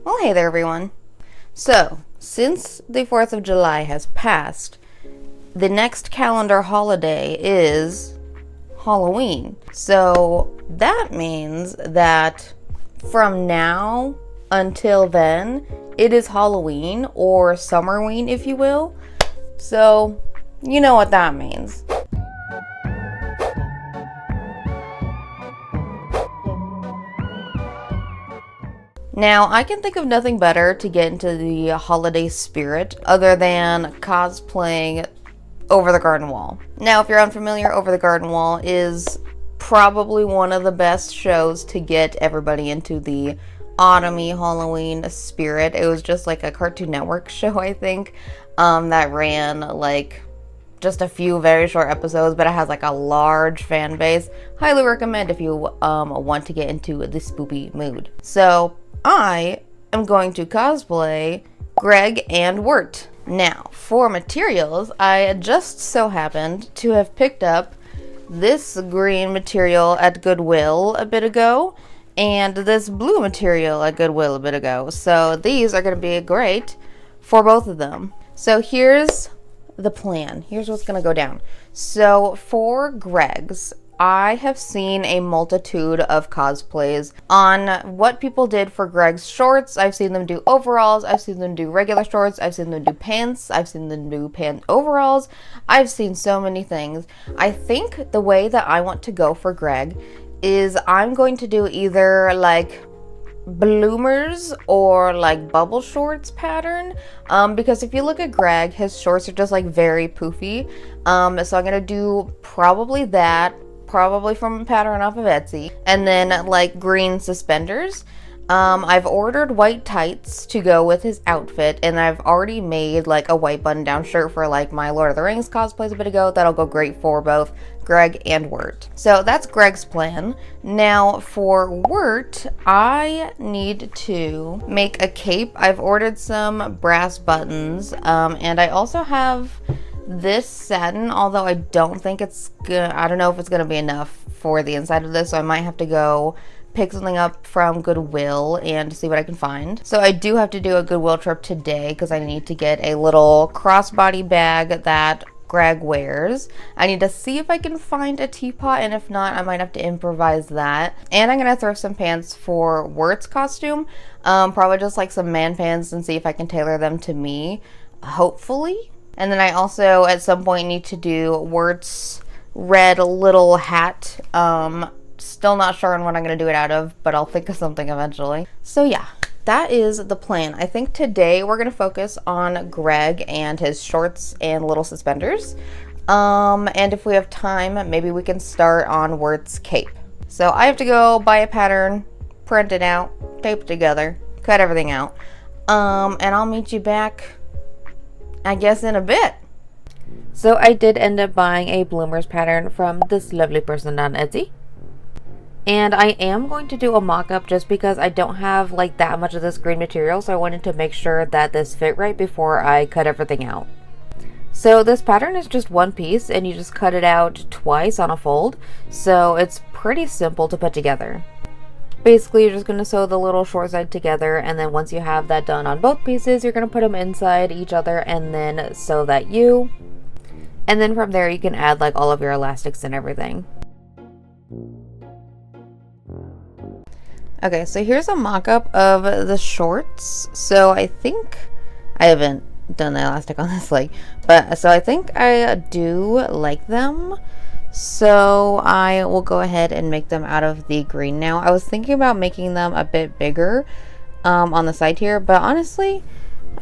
Well, hey there, everyone. So, since the 4th of July has passed, the next calendar holiday is Halloween. So, that means that from now until then, it is Halloween, or Summerween, if you will. So, you know what that means. Now, I can think of nothing better to get into the holiday spirit other than cosplaying Over the Garden Wall. Now, if you're unfamiliar, Over the Garden Wall is probably one of the best shows to get everybody into the autumny Halloween spirit. It was just like a Cartoon Network show, I think, that ran like just a few very short episodes, but it has like a large fan base. Highly recommend if you want to get into the spoopy mood. So I am going to cosplay Greg and Wirt. Now, for materials, I just so happened to have picked up this green material at Goodwill a bit ago, and this blue material at Goodwill a bit ago. So these are going to be great for both of them. So here's the plan. Here's what's going to go down. So for Greg's, I have seen a multitude of cosplays on what people did for Greg's shorts. I've seen them do overalls. I've seen them do regular shorts. I've seen them do pants. I've seen them do pant overalls. I've seen so many things. I think the way that I want to go for Greg is I'm going to do either like bloomers or like bubble shorts pattern, because if you look at Greg, his shorts are just like very poofy. So I'm gonna do probably that, probably from a pattern off of Etsy, and then like green suspenders. I've ordered white tights to go with his outfit, and I've already made like a white button-down shirt for like my Lord of the Rings cosplays a bit ago. That'll go great for both Greg and Wirt. So that's Greg's plan. Now for Wirt, I need to make a cape. I've ordered some brass buttons, and I also have this satin, although I don't think it's gonna, I don't know if it's gonna be enough for the inside of this, so I might have to go pick something up from Goodwill and see what I can find. So I do have to do a Goodwill trip today because I need to get a little crossbody bag that Greg wears. I need to see if I can find a teapot, and if not, I might have to improvise that. And I'm gonna throw some pants for Wirt's costume, probably just like some man pants, and see if I can tailor them to me, hopefully. And then I also at some point need to do Wirt's red little hat. Still not sure on what I'm going to do it out of, but I'll think of something eventually. So yeah, that is the plan. I think today we're going to focus on Greg and his shorts and little suspenders. And if we have time, maybe we can start on Wirt's cape. So I have to go buy a pattern, print it out, tape it together, cut everything out. And I'll meet you back, I guess, in a bit. So I did end up buying a bloomers pattern from this lovely person on Etsy. And I am going to do a mock-up just because I don't have like that much of this green material, so I wanted to make sure that this fit right before I cut everything out. So this pattern is just one piece, and you just cut it out twice on a fold, so it's pretty simple to put together. Basically, you're just going to sew the little short side together, and then once you have that done on both pieces, you're going to put them inside each other and then sew that U. And then from there, you can add like all of your elastics and everything. Okay, so here's a mock-up of the shorts. So I think I haven't done the elastic on this leg, but so I think I do like them. So I will go ahead and make them out of the green. Now I was thinking about making them a bit bigger on the side here, but honestly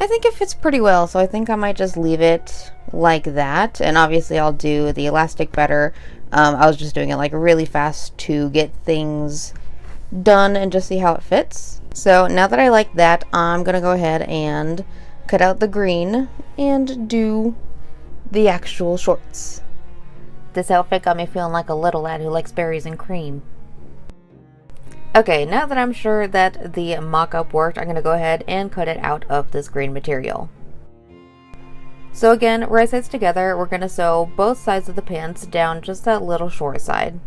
I think it fits pretty well, so I think I might just leave it like that. And obviously I'll do the elastic better. I was just doing it like really fast to get things done and just see how it fits. So now that I like that, I'm gonna go ahead and cut out the green and do the actual shorts. This outfit got me feeling like a little lad who likes berries and cream. Okay, now that I'm sure that the mock-up worked, I'm gonna go ahead and cut it out of this green material. So again, right sides together, we're gonna sew both sides of the pants down just that little short side.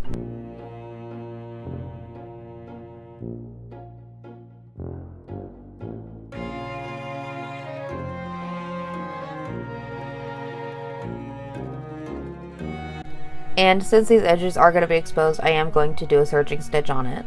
And since these edges are going to be exposed, I am going to do a serging stitch on it.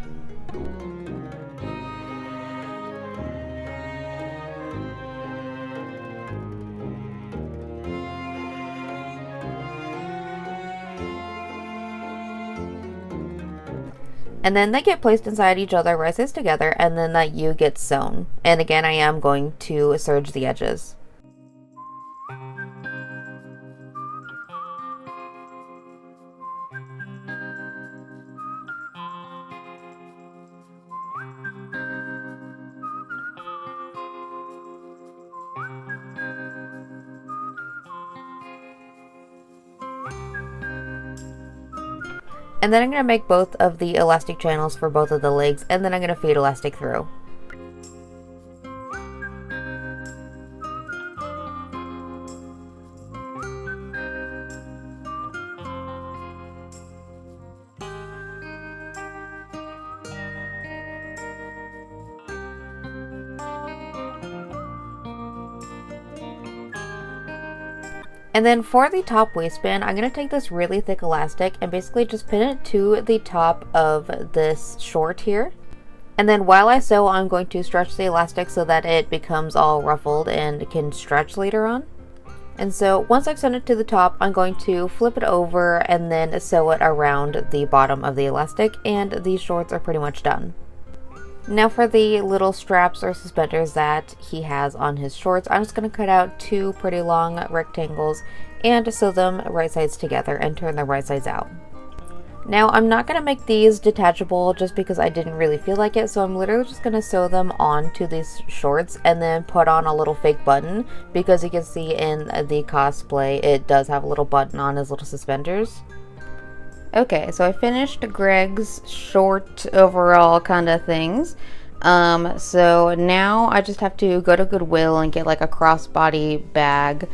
And then they get placed inside each other, right sides together, and then that U gets sewn. And again, I am going to serge the edges. And then I'm going to make both of the elastic channels for both of the legs, and then I'm going to feed elastic through. And then for the top waistband, I'm going to take this really thick elastic and basically just pin it to the top of this short here. And then while I sew, I'm going to stretch the elastic so that it becomes all ruffled and can stretch later on. And so once I've sewn it to the top, I'm going to flip it over and then sew it around the bottom of the elastic, and these shorts are pretty much done. Now for the little straps or suspenders that he has on his shorts, I'm just going to cut out 2 pretty long rectangles and sew them right sides together and turn them right sides out. Now I'm not going to make these detachable just because I didn't really feel like it, so I'm literally just going to sew them onto these shorts and then put on a little fake button, because you can see in the cosplay it does have a little button on his little suspenders. Okay, so I finished Greg's short overall kind of things. So now I just have to go to Goodwill and get like a crossbody bag.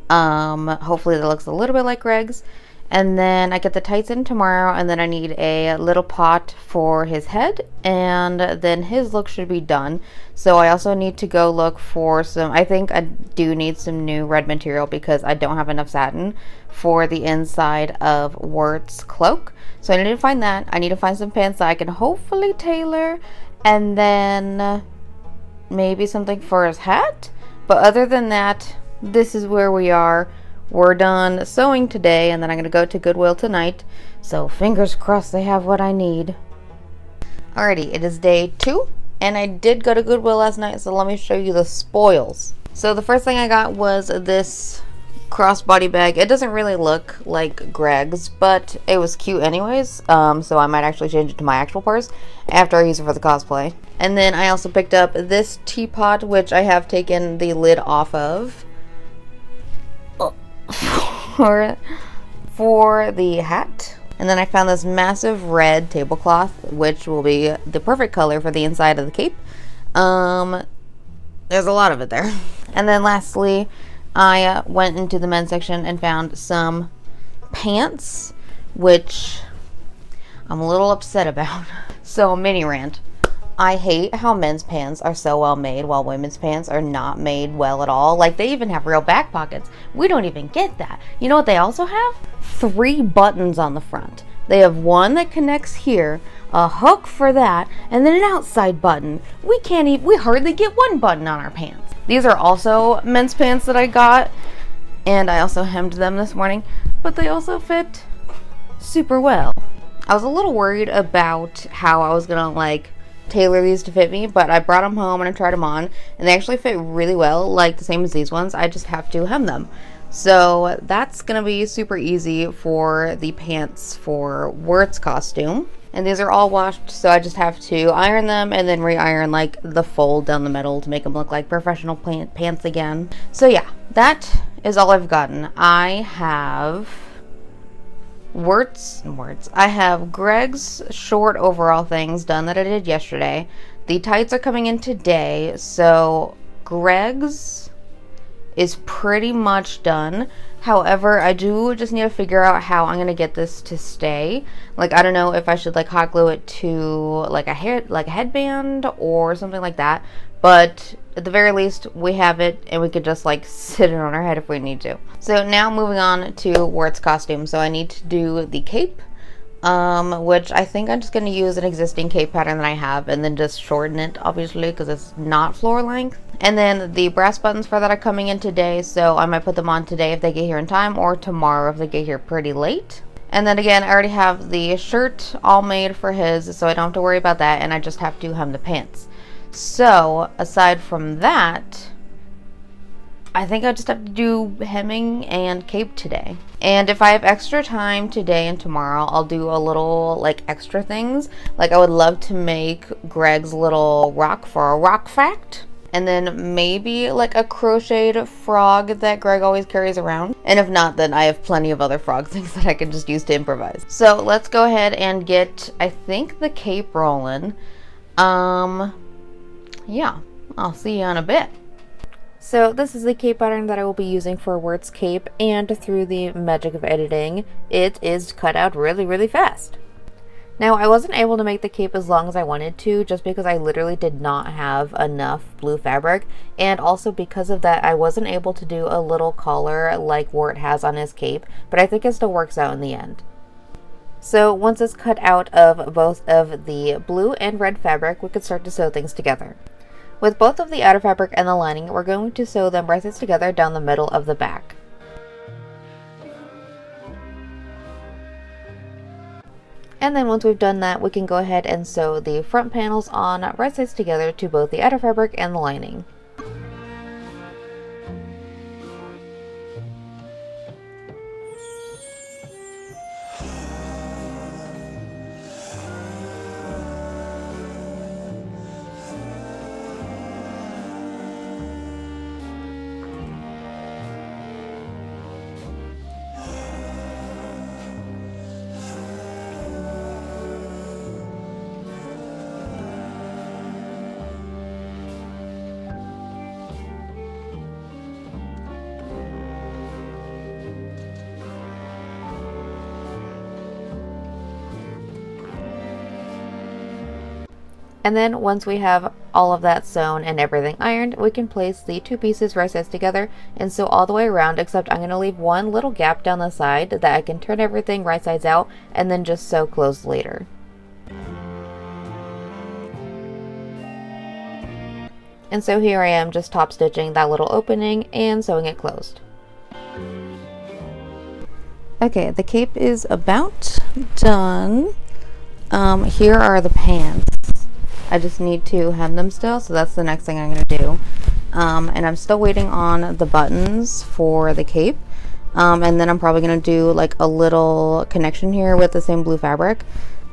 Hopefully that looks a little bit like Greg's. And then I get the tights in tomorrow, and then I need a little pot for his head, and then his look should be done. So I also need to go look for some, I think I do need some new red material because I don't have enough satin for the inside of Wirt's cloak. So I need to find that. I need to find some pants that I can hopefully tailor, and then maybe something for his hat. But other than that, this is where we are. We're done sewing today, and then I'm going to go to Goodwill tonight. So fingers crossed they have what I need. Alrighty, it is day 2, and I did go to Goodwill last night, so let me show you the spoils. So the first thing I got was this crossbody bag. It doesn't really look like Greg's, but it was cute anyways. So I might actually change it to my actual purse after I use it for the cosplay. And then I also picked up this teapot, which I have taken the lid off of. For the hat. And then I found this massive red tablecloth, which will be the perfect color for the inside of the cape. There's a lot of it there. And then lastly, I went into the men's section and found some pants, which I'm a little upset about. So, mini rant. I hate how men's pants are so well made while women's pants are not made well at all. Like, they even have real back pockets. We don't even get that. You know what they also have? 3 buttons on the front. They have one that connects here, a hook for that, and then an outside button. We hardly get 1 button on our pants. These are also men's pants that I got, and I also hemmed them this morning, but they also fit super well. I was a little worried about how I was gonna tailor these to fit me, but I brought them home and I tried them on, and they actually fit really well, like the same as these ones. I just have to hem them. So that's gonna be super easy for the pants for Wirt's costume. And these are all washed, so I just have to iron them and then re-iron like the fold down the middle to make them look like professional pants again. So yeah, that is all I've gotten. I have I have Greg's short overall things done that I did yesterday. The tights are coming in today, so Greg's is pretty much done. However, I do just need to figure out how I'm gonna get this to stay. Like, I don't know if I should like hot glue it to like a headband or something like that. But at the very least, we have it and we could just like sit it on our head if we need to. So now moving on to Wirt's costume. So I need to do the cape, which I think I'm just gonna use an existing cape pattern that I have and then just shorten it, obviously, because it's not floor length. And then the brass buttons for that are coming in today, so I might put them on today if they get here in time, or tomorrow if they get here pretty late. And then again, I already have the shirt all made for his, so I don't have to worry about that, and I just have to hem the pants. So aside from that, I think I just have to do hemming and cape today. And if I have extra time today and tomorrow, I'll do a little like extra things. Like I would love to make Greg's little rock for a rock fact. And then maybe like a crocheted frog that Greg always carries around. And if not, then I have plenty of other frog things that I can just use to improvise. So let's go ahead and get, I think, the cape rolling. Yeah, I'll see you in a bit. So this is the cape pattern that I will be using for Wirt's cape, and through the magic of editing, it is cut out really, really fast. Now, I wasn't able to make the cape as long as I wanted to, just because I literally did not have enough blue fabric, and also because of that, I wasn't able to do a little collar like Wirt has on his cape, but I think it still works out in the end. So once it's cut out of both of the blue and red fabric, we can start to sew things together. With both of the outer fabric and the lining, we're going to sew them right sides together down the middle of the back. And then once we've done that, we can go ahead and sew the front panels on right sides together to both the outer fabric and the lining. And then once we have all of that sewn and everything ironed, we can place the two pieces right sides together and sew all the way around, except I'm going to leave one little gap down the side that I can turn everything right sides out and then just sew closed later. And so here I am just top stitching that little opening and sewing it closed. Okay, the cape is about done. Here are the pants. I just need to hem them still, so that's the next thing I'm going to do. And I'm still waiting on the buttons for the cape. And then I'm probably going to do like a little connection here with the same blue fabric.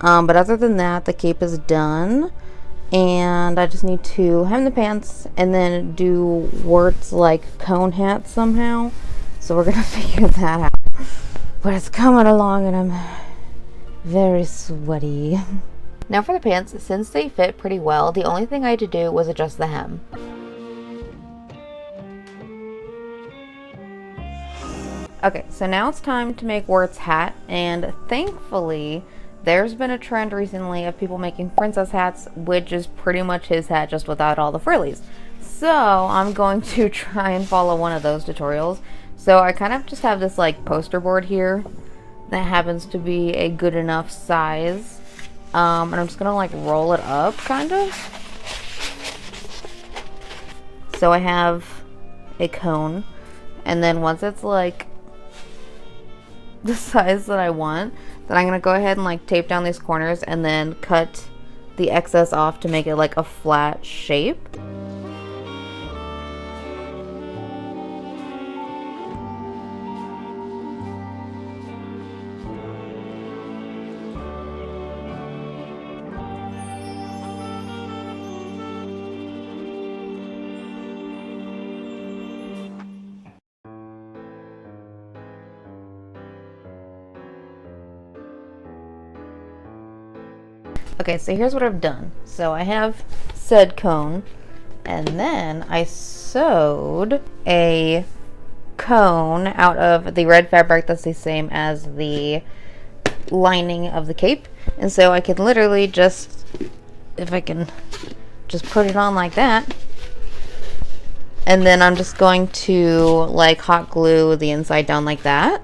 But other than that, the cape is done. And I just need to hem the pants and then do Wirt's like cone hat somehow. So we're going to figure that out. But it's coming along and I'm very sweaty. Now for the pants, since they fit pretty well, the only thing I had to do was adjust the hem. Okay, so now it's time to make Wirt's hat, and thankfully there's been a trend recently of people making princess hats, which is pretty much his hat just without all the frillies. So I'm going to try and follow one of those tutorials. So I kind of just have this like poster board here that happens to be a good enough size. And I'm just gonna like roll it up, kind of. So I have a cone, and then once it's like the size that I want, then I'm gonna go ahead and like tape down these corners and then cut the excess off to make it like a flat shape. Okay, so here's what I've done. So I have said cone, and then I sewed a cone out of the red fabric that's the same as the lining of the cape. And so I can literally just, if I can just put it on like that, and then I'm just going to like hot glue the inside down like that.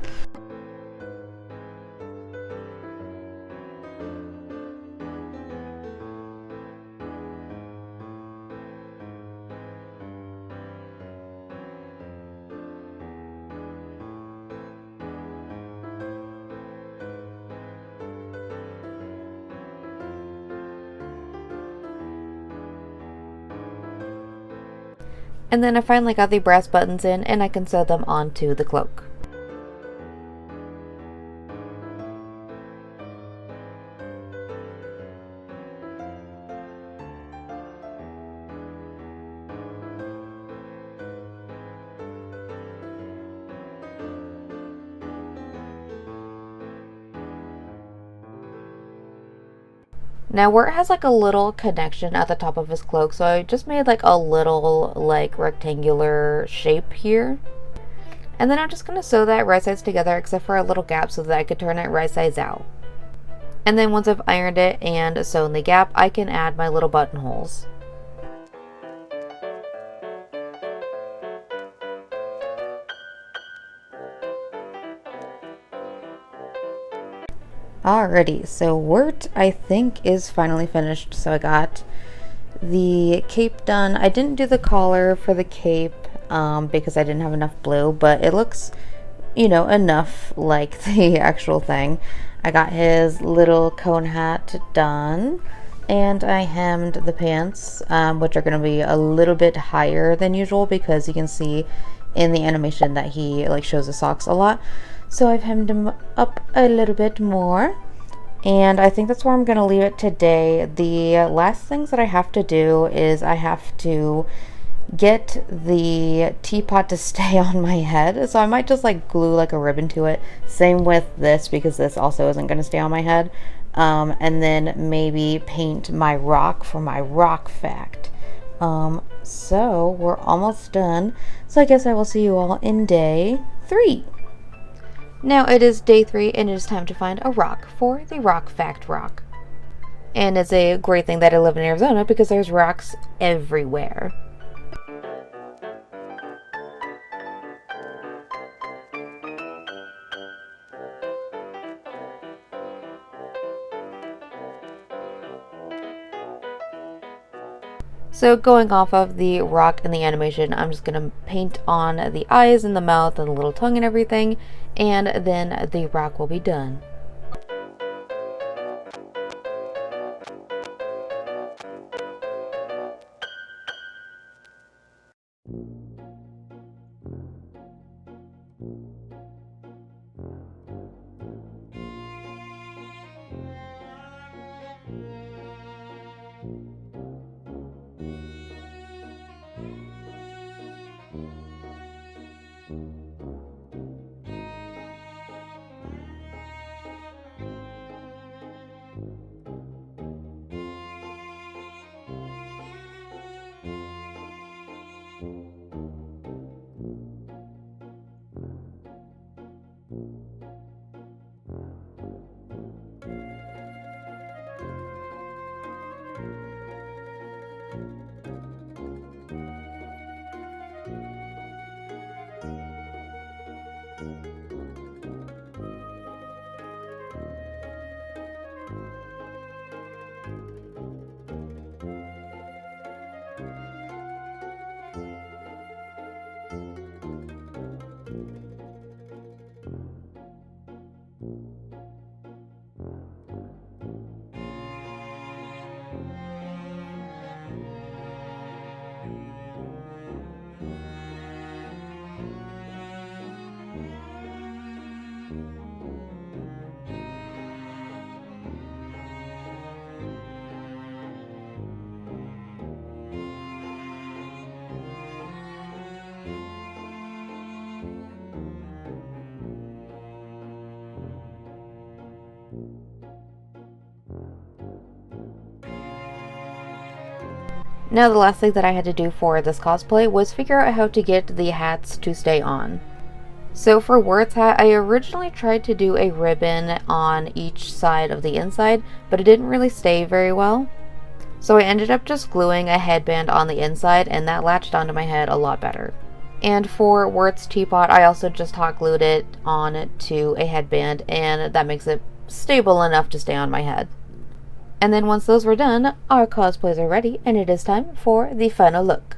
And then I finally got the brass buttons in, and I can sew them onto the cloak. Now where it has like a little connection at the top of his cloak, so I just made like a little like rectangular shape here. And then I'm just going to sew that right sides together except for a little gap so that I could turn it right sides out. And then once I've ironed it and sewn the gap, I can add my little buttonholes. Alrighty, so Wirt I think is finally finished. So I got the cape done. I didn't do the collar for the cape because I didn't have enough blue, but it looks, you know, enough like the actual thing. I got his little cone hat done, and I hemmed the pants, which are going to be a little bit higher than usual because you can see in the animation that he like shows the socks a lot. So I've hemmed them up a little bit more, and I think that's where I'm going to leave it today. The last things that I have to do is I have to get the teapot to stay on my head, so I might just like glue like a ribbon to it. Same with this, because this also isn't going to stay on my head. And then maybe paint my rock for my rock fact. So we're almost done, so I guess I will see you all in day 3. Now it is day 3, and it is time to find a rock for the rock fact rock. And it's a great thing that I live in Arizona because there's rocks everywhere. So going off of the rock and the animation, I'm just going to paint on the eyes and the mouth and the little tongue and everything, and then the rock will be done. Now the last thing that I had to do for this cosplay was figure out how to get the hats to stay on. So for Worth's hat, I originally tried to do a ribbon on each side of the inside, but it didn't really stay very well. So I ended up just gluing a headband on the inside, and that latched onto my head a lot better. And for Worth's teapot, I also just hot glued it on to a headband, and that makes it stable enough to stay on my head. And then once those were done, our cosplays are ready, and it is time for the final look.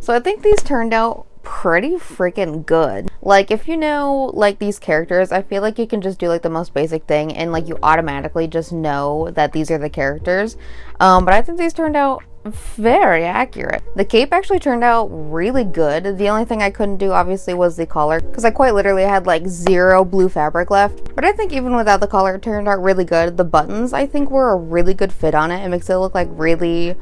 So I think these turned out pretty freaking good. Like, if you know, like, these characters, I feel like you can just do, like, the most basic thing and, like, you automatically just know that these are the characters. But I think these turned out very accurate. The cape actually turned out really good. The only thing I couldn't do, obviously, was the collar, because I quite literally had, like, 0 blue fabric left. But I think even without the collar, it turned out really good. The buttons, I think, were a really good fit on it. It makes it look, like, really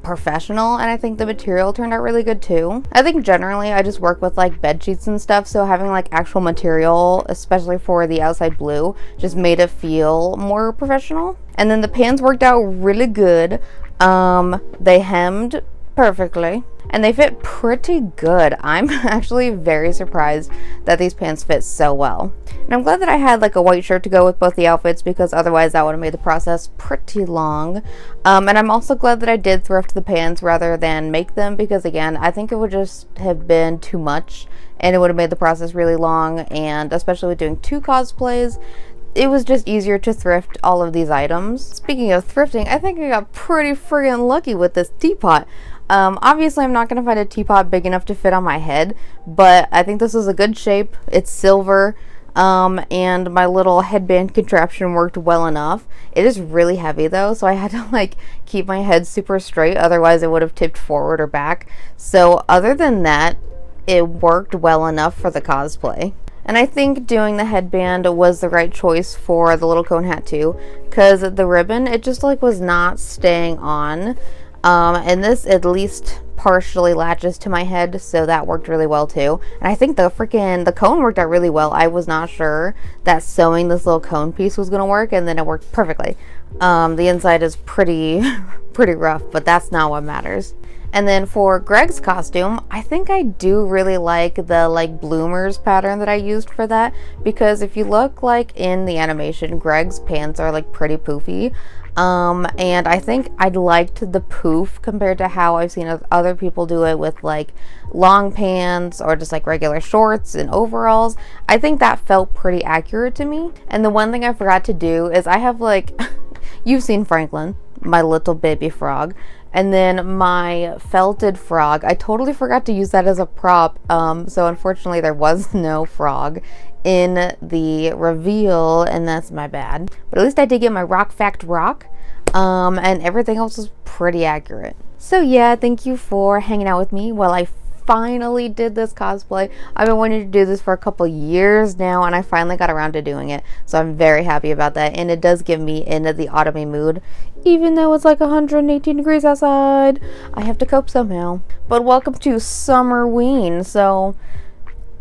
professional, and I think the material turned out really good too. I think generally I just work with like bed sheets and stuff, so having like actual material, especially for the outside blue, just made it feel more professional. And then the pants worked out really good. They hemmed perfectly and they fit pretty good. I'm actually very surprised that these pants fit so well. And I'm glad that I had like a white shirt to go with both the outfits, because otherwise that would have made the process pretty long. And I'm also glad that I did thrift the pants rather than make them, because again, I think it would just have been too much and it would have made the process really long, and especially with doing 2 cosplays, it was just easier to thrift all of these items. Speaking of thrifting, I think I got pretty friggin' lucky with this teapot. Obviously I'm not going to find a teapot big enough to fit on my head, but I think this is a good shape. It's silver, and my little headband contraption worked well enough. It is really heavy though, so I had to like keep my head super straight, otherwise it would have tipped forward or back. So other than that, it worked well enough for the cosplay. And I think doing the headband was the right choice for the little cone hat too, because the ribbon, it just like was not staying on. And this at least partially latches to my head, so that worked really well too. And I think the cone worked out really well. I was not sure that sewing this little cone piece was gonna work, and then it worked perfectly. The inside is pretty pretty rough, but that's not what matters. And then for Greg's costume, I think I do really like the like bloomers pattern that I used for that, because if you look like in the animation, Greg's pants are like pretty poofy. And I think I liked the poof compared to how I've seen other people do it with like long pants or just like regular shorts and overalls. I think that felt pretty accurate to me. And the one thing I forgot to do is I have like, you've seen Franklin, my little baby frog. And then my felted frog, I totally forgot to use that as a prop. So unfortunately there was no frog in the reveal, and that's my bad. But at least I did get my rock fact rock. And everything else was pretty accurate. So yeah, thank you for hanging out with me while I finally did this cosplay. I've been wanting to do this for a couple years now, and I finally got around to doing it. So I'm very happy about that, and it does get me into the autumny mood. Even though it's like 118 degrees outside, I have to cope somehow. But welcome to Summerween, so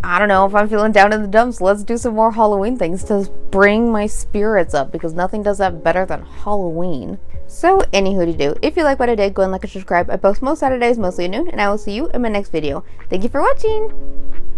I don't know, if I'm feeling down in the dumps, let's do some more Halloween things to bring my spirits up, because nothing does that better than Halloween. So, anywho, if you like what I did, go and like and subscribe. I post most Saturdays, mostly at noon, and I will see you in my next video. Thank you for watching!